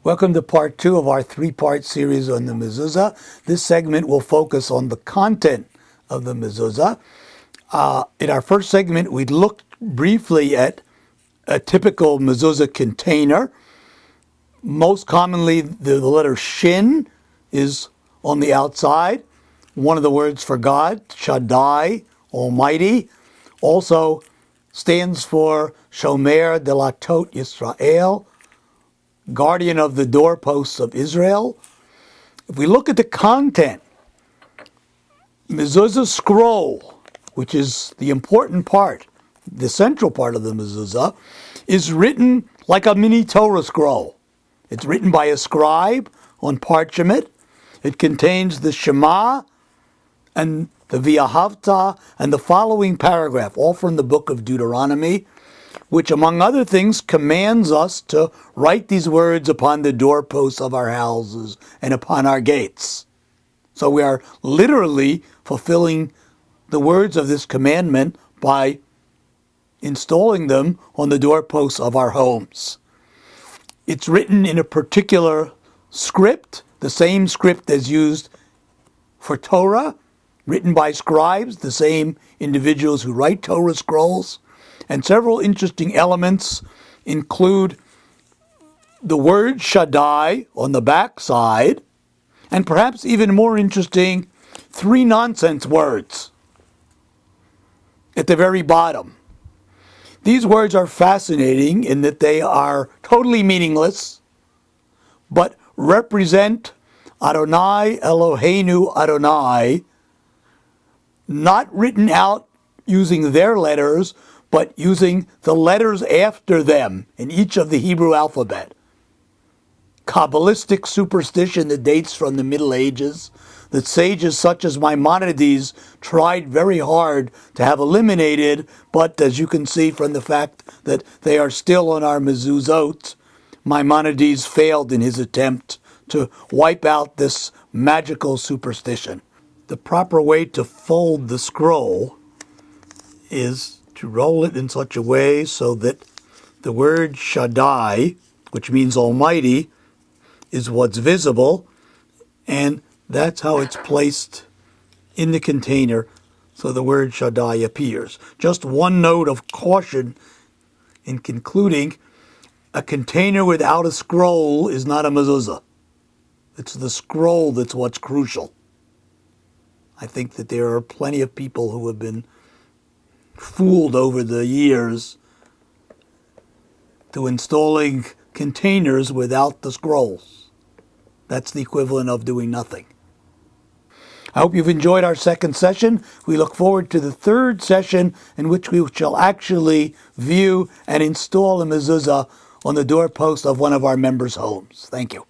Welcome to part 2 of our 3-part series on the Mezuzah. This segment will focus on the content of the Mezuzah. In our first segment, we looked briefly at a typical Mezuzah container. Most commonly, the letter Shin is on the outside. One of the words for God, Shaddai, Almighty, also stands for Shomer Delatot Yisrael, guardian of the doorposts of Israel. If we look at the content, Mezuzah scroll, which is the important part, the central part of the Mezuzah, is written like a mini Torah scroll. It's written by a scribe on parchment. It contains the Shema and the V'ahavta and the following paragraph, all from the book of Deuteronomy, which, among other things, commands us to write these words upon the doorposts of our houses and upon our gates. So we are literally fulfilling the words of this commandment by installing them on the doorposts of our homes. It's written in a particular script, the same script as used for Torah, written by scribes, the same individuals who write Torah scrolls. And several interesting elements include the word Shaddai on the back side, and perhaps even more interesting, 3 nonsense words at the very bottom. These words are fascinating in that they are totally meaningless, but represent Adonai Eloheinu Adonai, not written out using their letters, but using the letters after them in each of the Hebrew alphabet. Kabbalistic superstition that dates from the Middle Ages, that sages such as Maimonides tried very hard to have eliminated, but as you can see from the fact that they are still on our mezuzot, Maimonides failed in his attempt to wipe out this magical superstition. The proper way to fold the scroll is to roll it in such a way so that the word Shaddai, which means Almighty, is what's visible, and that's how it's placed in the container, so the word Shaddai appears. Just one note of caution in concluding, a container without a scroll is not a mezuzah. It's the scroll that's what's crucial. I think that there are plenty of people who have been fooled over the years to installing containers without the scrolls. That's the equivalent of doing nothing. I hope you've enjoyed our second session. We look forward to the third session in which we shall actually view and install a mezuzah on the doorpost of one of our members' homes. Thank you.